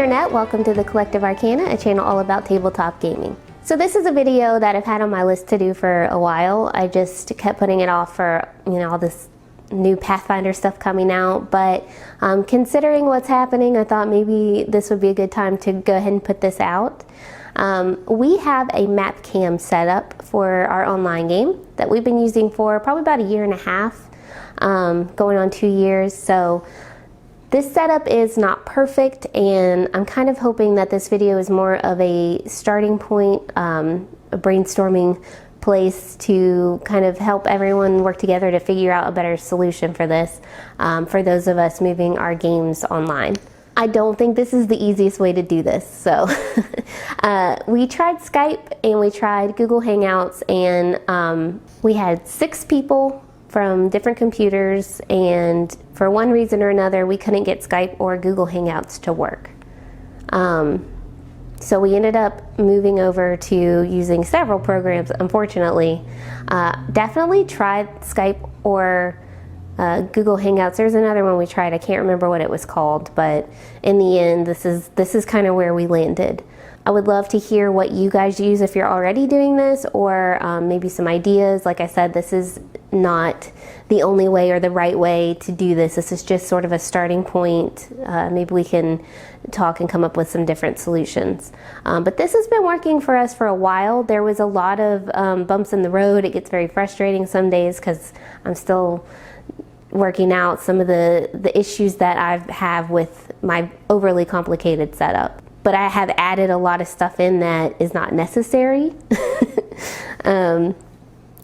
Internet, welcome to the Collective Arcana, a channel all about tabletop gaming. So this is a video that I've had on my list to do for a while. I just kept putting it off for, all this new Pathfinder stuff coming out, but considering what's happening, I thought maybe this would be a good time to go ahead and put this out. We have a map cam set up for our online game that we've been using for probably about a year and a half, going on 2 years. So this setup is not perfect, and I'm kind of hoping that this video is more of a starting point, a brainstorming place to kind of help everyone work together to figure out a better solution for this, for those of us moving our games online. I don't think this is the easiest way to do this. So we tried Skype and we tried Google Hangouts, and we had 6 people from different computers, and for one reason or another we couldn't get Skype or Google Hangouts to work. So we ended up moving over to using several programs, unfortunately. Definitely tried Skype or Google Hangouts. There's another one we tried, I can't remember what it was called, but in the end this is kind of where we landed. I would love to hear what you guys use if you're already doing this, or maybe some ideas. Like I said, this is not the only way or the right way to do this. This is just sort of a starting point. Maybe we can talk and come up with some different solutions. But this has been working for us for a while. There was a lot of bumps in the road. It gets very frustrating some days because I'm still working out some of the issues that I have with my overly complicated setup. But I have added a lot of stuff in that is not necessary.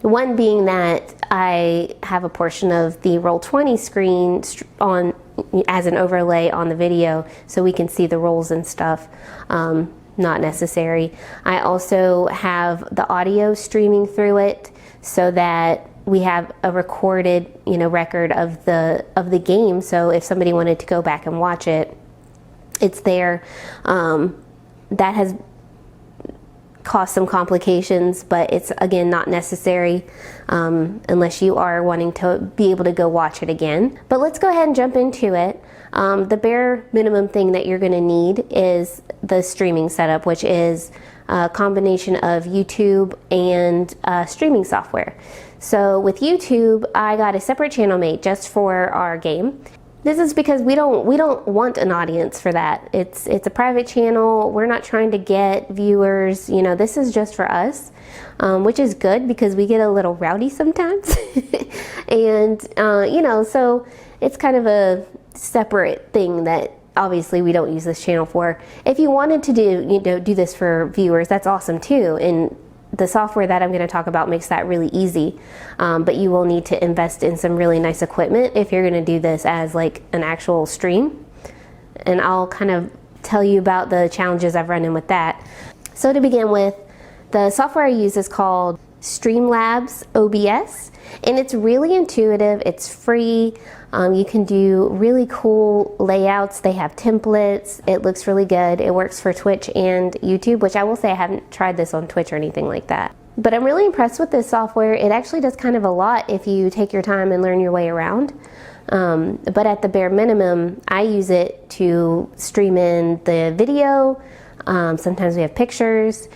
One being that I have a portion of the Roll20 screen on as an overlay on the video so we can see the rolls and stuff. Not necessary. I also have the audio streaming through it so that we have a recorded, record of the game. So if somebody wanted to go back and watch it, it's there. That has caused some complications, but it's again not necessary unless you are wanting to be able to go watch it again. But let's go ahead and jump into it. The bare minimum thing that you're going to need is the streaming setup, which is a combination of YouTube and streaming software. So with YouTube, I got a separate channel made just for our game. This is because we don't want an audience for that. It's a private channel. We're not trying to get viewers. This is just for us, which is good because we get a little rowdy sometimes. And so it's kind of a separate thing that obviously we don't use this channel for. If you wanted to do this for viewers, that's awesome too. And the software that I'm going to talk about makes that really easy, but you will need to invest in some really nice equipment if you're going to do this as like an actual stream. And I'll kind of tell you about the challenges I've run in with that. So to begin with, the software I use is called Streamlabs OBS, and it's really intuitive. It's free. You can do really cool layouts. They have templates. It looks really good. It works for Twitch and YouTube, which I will say I haven't tried this on Twitch or anything like that. But I'm really impressed with this software. It actually does kind of a lot if you take your time and learn your way around. But at the bare minimum, I use it to stream in the video. Sometimes we have pictures,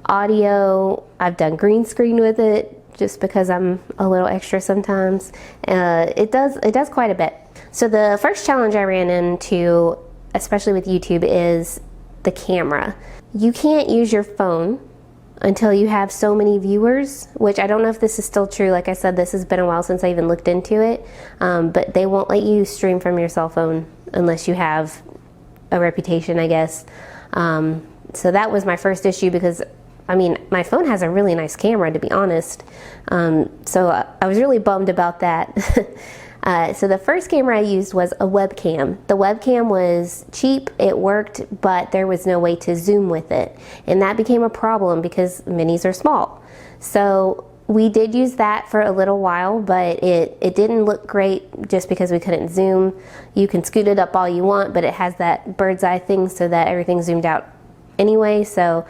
audio. I've done green screen with it, just because I'm a little extra sometimes. It does quite a bit. So the first challenge I ran into, especially with YouTube, is the camera. You can't use your phone until you have so many viewers, which I don't know if this is still true. Like I said, this has been a while since I even looked into it, but they won't let you stream from your cell phone unless you have a reputation, I guess. So that was my first issue because my phone has a really nice camera, to be honest. So I was really bummed about that. So the first camera I used was a webcam. The webcam was cheap, it worked, but there was no way to zoom with it. And that became a problem because minis are small. So we did use that for a little while, but it didn't look great just because we couldn't zoom. You can scoot it up all you want, but it has that bird's eye thing so that everything's zoomed out anyway. So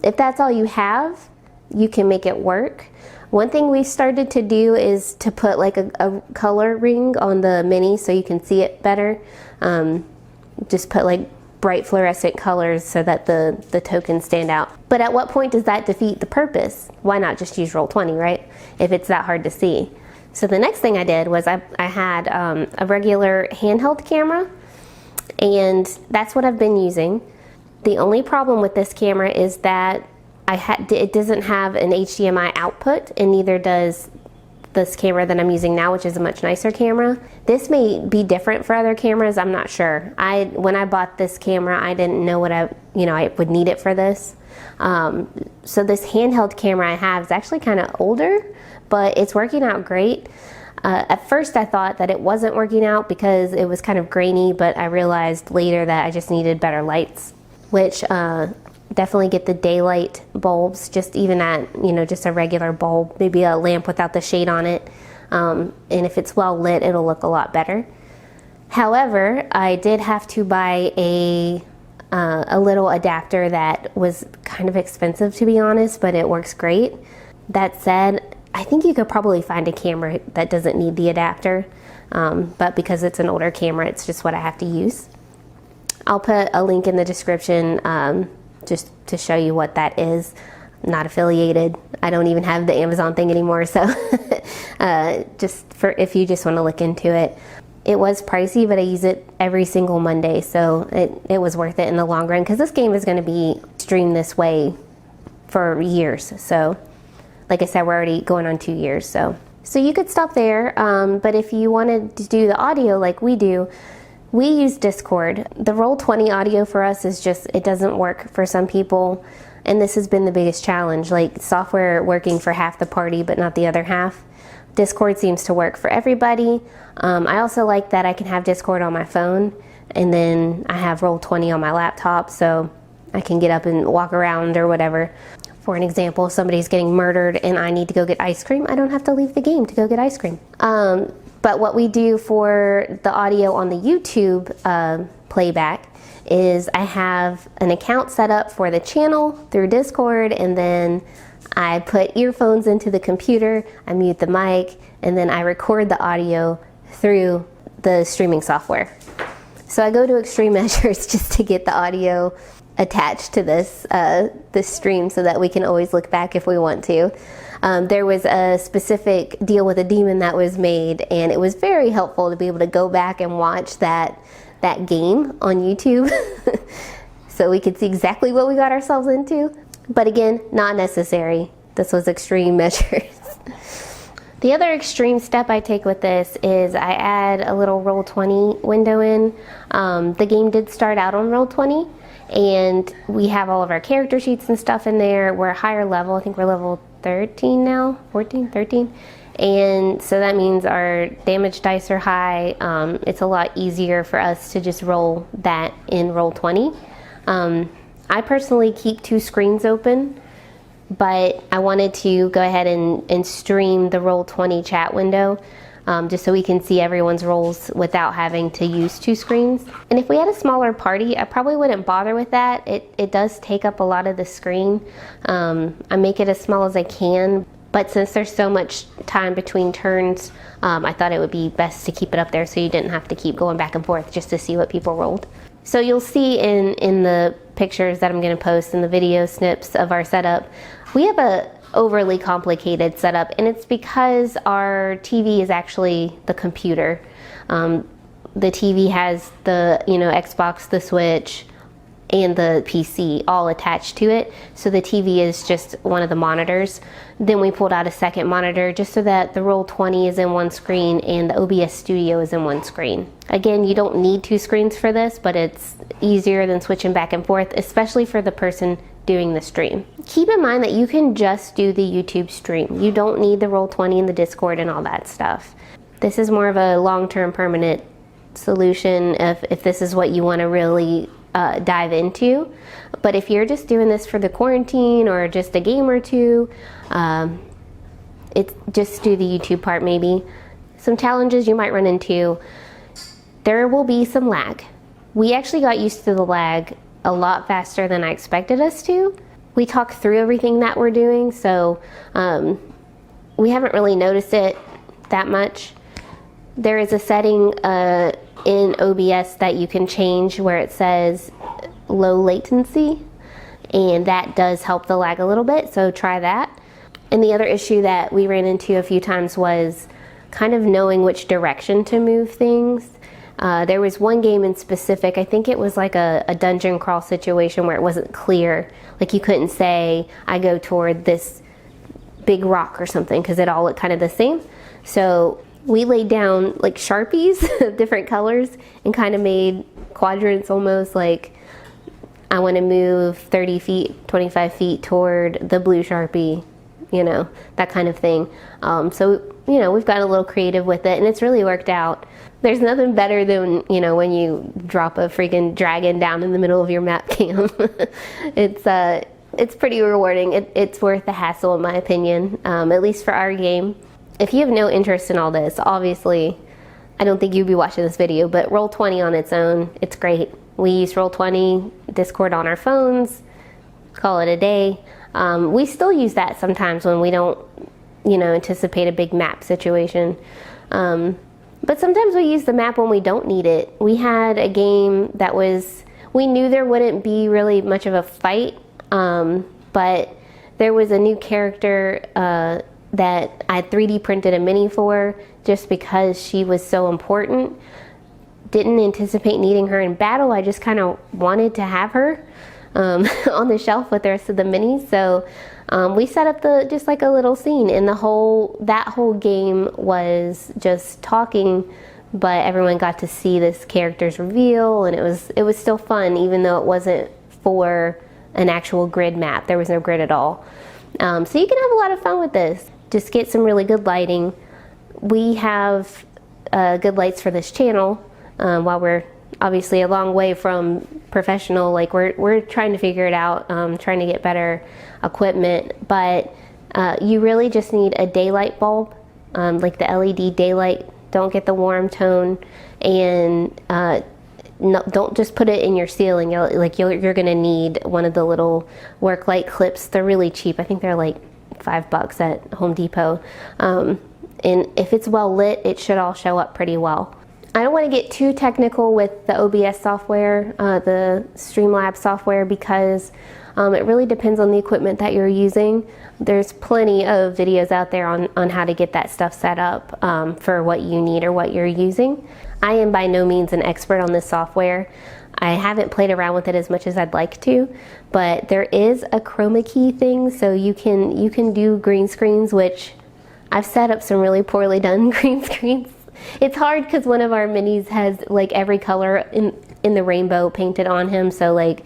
if that's all you have, you can make it work. One thing we started to do is to put like a color ring on the mini so you can see it better. Just put like bright fluorescent colors so that the tokens stand out. But at what point does that defeat the purpose? Why not just use Roll20, right? If it's that hard to see. So the next thing I did was I had a regular handheld camera, and that's what I've been using. The only problem with this camera is that it doesn't have an HDMI output, and neither does this camera that I'm using now, which is a much nicer camera. This may be different for other cameras, I'm not sure. When I bought this camera, I didn't know what I would need it for this. So this handheld camera I have is actually kind of older, but it's working out great. At first I thought that it wasn't working out because it was kind of grainy, but I realized later that I just needed better lights, which definitely get the daylight bulbs, just even at, just a regular bulb, maybe a lamp without the shade on it. And if it's well lit, it'll look a lot better. However, I did have to buy a little adapter that was kind of expensive, to be honest, but it works great. That said, I think you could probably find a camera that doesn't need the adapter, but because it's an older camera, it's just what I have to use. I'll put a link in the description just to show you what that is. I'm not affiliated. I don't even have the Amazon thing anymore, so just for if you just want to look into it. It was pricey, but I use it every single Monday, so it was worth it in the long run, because this game is going to be streamed this way for years. So like I said, we're already going on 2 years, so you could stop there, but if you wanted to do the audio like we do, we use Discord. The Roll20 audio for us is just, it doesn't work for some people, and this has been the biggest challenge, like software working for half the party but not the other half. Discord seems to work for everybody. I also like that I can have Discord on my phone, and then I have Roll20 on my laptop, so I can get up and walk around or whatever. For an example, if somebody's getting murdered and I need to go get ice cream, I don't have to leave the game to go get ice cream. But what we do for the audio on the YouTube playback is I have an account set up for the channel through Discord, and then I put earphones into the computer, I mute the mic, and then I record the audio through the streaming software. So I go to extreme measures just to get the audio attached to this stream so that we can always look back if we want to. There was a specific deal with a demon that was made, and it was very helpful to be able to go back and watch that game on YouTube so we could see exactly what we got ourselves into. But again, not necessary. This was extreme measures. The other extreme step I take with this is I add a little Roll20 window in. The game did start out on Roll20, and we have all of our character sheets and stuff in there. We're a higher level. I think we're level 13 now, 14, 13. And so that means our damage dice are high. It's a lot easier for us to just roll that in Roll20. I personally keep 2 screens open, but I wanted to go ahead and stream the Roll20 chat window just so we can see everyone's rolls without having to use 2 screens. And if we had a smaller party, I probably wouldn't bother with that. It does take up a lot of the screen. I make it as small as I can, but since there's so much time between turns, I thought it would be best to keep it up there so you didn't have to keep going back and forth just to see what people rolled. So you'll see in the pictures that I'm going to post and the video snips of our setup, we have a overly complicated setup, and it's because our TV is actually the computer. The TV has the Xbox, the Switch, and the PC all attached to it, so the TV is just one of the monitors. Then we pulled out a second monitor just so that the Roll20 is in one screen and the OBS Studio is in one screen. Again, you don't need 2 screens for this, but it's easier than switching back and forth, especially for the person doing the stream. Keep in mind that you can just do the YouTube stream. You don't need the Roll20 and the Discord and all that stuff. This is more of a long-term permanent solution if this is what you want to really dive into. But if you're just doing this for the quarantine or just a game or two, just do the YouTube part maybe. Some challenges you might run into: there will be some lag. We actually got used to the lag a lot faster than I expected us to. We talk through everything that we're doing, so we haven't really noticed it that much. There is a setting in OBS that you can change where it says low latency, and that does help the lag a little bit, so try that. And the other issue that we ran into a few times was kind of knowing which direction to move things. There was one game in specific, I think it was like a dungeon crawl situation where it wasn't clear. Like you couldn't say, I go toward this big rock or something, because it all looked kind of the same. So we laid down like Sharpies of different colors and kind of made quadrants almost, like I want to move 30 feet, 25 feet toward the blue Sharpie, you know, that kind of thing. So, you know, we've got a little creative with it, and it's really worked out. There's nothing better than, you know, when you drop a freaking dragon down in the middle of your map cam. It's pretty rewarding. It's worth the hassle, in my opinion, at least for our game. If you have no interest in all this, obviously, I don't think you'd be watching this video, but Roll20 on its own, it's great. We use Roll20 Discord on our phones, call it a day. We still use that sometimes when we don't, you know, anticipate a big map situation. But sometimes we use the map when we don't need it. We had a game that we knew there wouldn't be really much of a fight, but there was a new character that I 3D printed a mini for just because she was so important. Didn't anticipate needing her in battle. I just kind of wanted to have her on the shelf with the rest of the minis. So we set up just like a little scene, and that whole game was just talking, but everyone got to see this character's reveal, and it was still fun, even though it wasn't for an actual grid map. There was no grid at all. So you can have a lot of fun with this. Just get some really good lighting. We have good lights for this channel. While we're obviously a long way from professional, like we're trying to figure it out, trying to get better equipment, but you really just need a daylight bulb, like the LED daylight. Don't get the warm tone, and don't just put it in your ceiling. You're gonna need one of the little work light clips. They're really cheap. I think they're like $5 at Home Depot, and if it's well lit, it should all show up pretty well. I don't want to get too technical with the OBS software, the Streamlabs software, because it really depends on the equipment that you're using. There's plenty of videos out there on how to get that stuff set up for what you need or what you're using. I am by no means an expert on this software. I haven't played around with it as much as I'd like to, but there is a chroma key thing, so you can do green screens, which I've set up some really poorly done green screens. It's hard because one of our minis has like every color in the rainbow painted on him, so like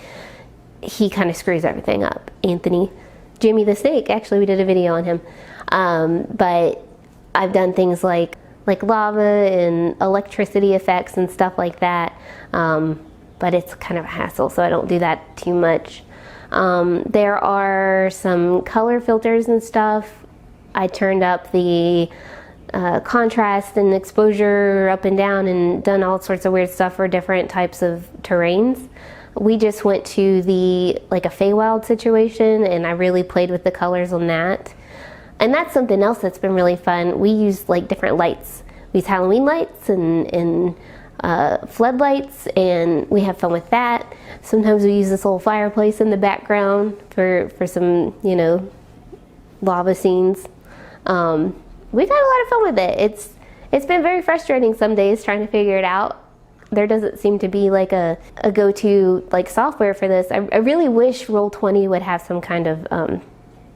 he kind of screws everything up. Anthony, Jimmy the Snake, actually we did a video on him. But I've done things like lava and electricity effects and stuff like that. But it's kind of a hassle, so I don't do that too much. There are some color filters and stuff. I turned up the contrast and exposure up and down and done all sorts of weird stuff for different types of terrains. We just went to like a Feywild situation, and I really played with the colors on that. And that's something else that's been really fun. We use like different lights. We use Halloween lights and floodlights, and we have fun with that. Sometimes we use this little fireplace in the background for some, you know, lava scenes. We've had a lot of fun with it. It's been very frustrating some days trying to figure it out. There doesn't seem to be like a go-to like software for this. I really wish Roll20 would have some kind of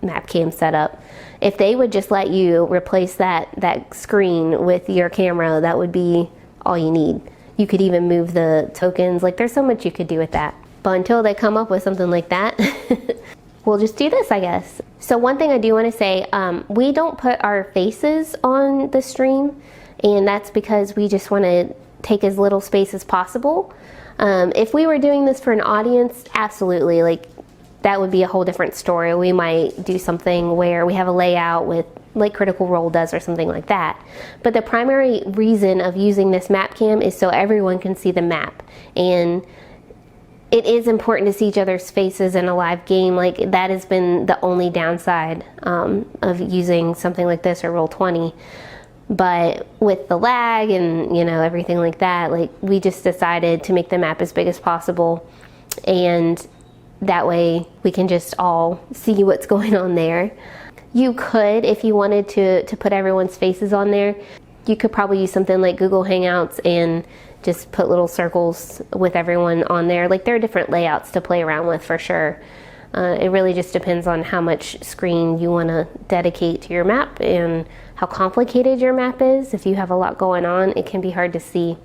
map cam setup. If they would just let you replace that screen with your camera, that would be all you need. You could even move the tokens. Like there's so much you could do with that. But until they come up with something like that, we'll just do this, I guess. So one thing I do want to say, we don't put our faces on the stream, and that's because we just want to take as little space as possible. If we were doing this for an audience, absolutely, like that would be a whole different story. We might do something where we have a layout with like Critical Role does or something like that. But the primary reason of using this map cam is so everyone can see the map. And it is important to see each other's faces in a live game. Like that has been the only downside of using something like this or Roll20. But with the lag and, you know, everything like that, like, we just decided to make the map as big as possible, and that way we can just all see what's going on there. You could, if you wanted to put everyone's faces on there, you could probably use something like Google Hangouts and just put little circles with everyone on there. Like, there are different layouts to play around with for sure. It really just depends on how much screen you want to dedicate to your map and how complicated your map is. If you have a lot going on, it can be hard to see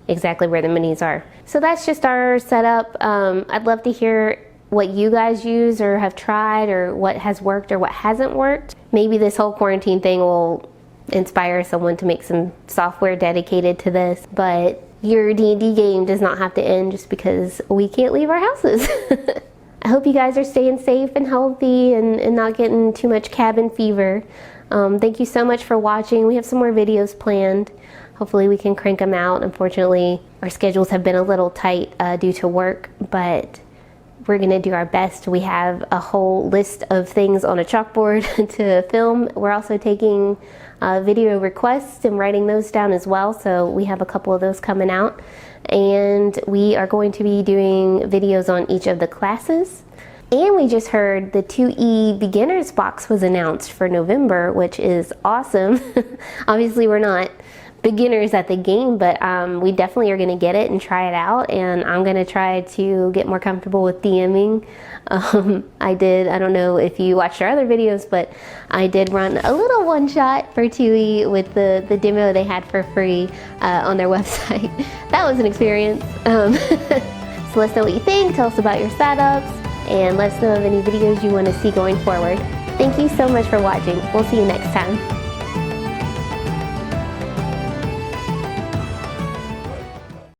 exactly where the minis are. So that's just our setup. I'd love to hear what you guys use or have tried, or what has worked or what hasn't worked. Maybe this whole quarantine thing will inspire someone to make some software dedicated to this. But your D&D game does not have to end just because we can't leave our houses. I hope you guys are staying safe and healthy and not getting too much cabin fever. Thank you so much for watching. We have some more videos planned. Hopefully we can crank them out. Unfortunately, our schedules have been a little tight due to work, but we're gonna do our best. We have a whole list of things on a chalkboard to film. We're also taking video requests and writing those down as well, so we have a couple of those coming out. And we are going to be doing videos on each of the classes. And we just heard the 2E beginners box was announced for November, which is awesome. Obviously we're not beginners at the game, but we definitely are going to get it and try it out, and I'm going to try to get more comfortable with DMing. I don't know if you watched our other videos, but I did run a little one-shot for 2E with the demo they had for free on their website. That was an experience. So let us know what you think, tell us about your setups, and let us know of any videos you want to see going forward. Thank you so much for watching. We'll see you next time.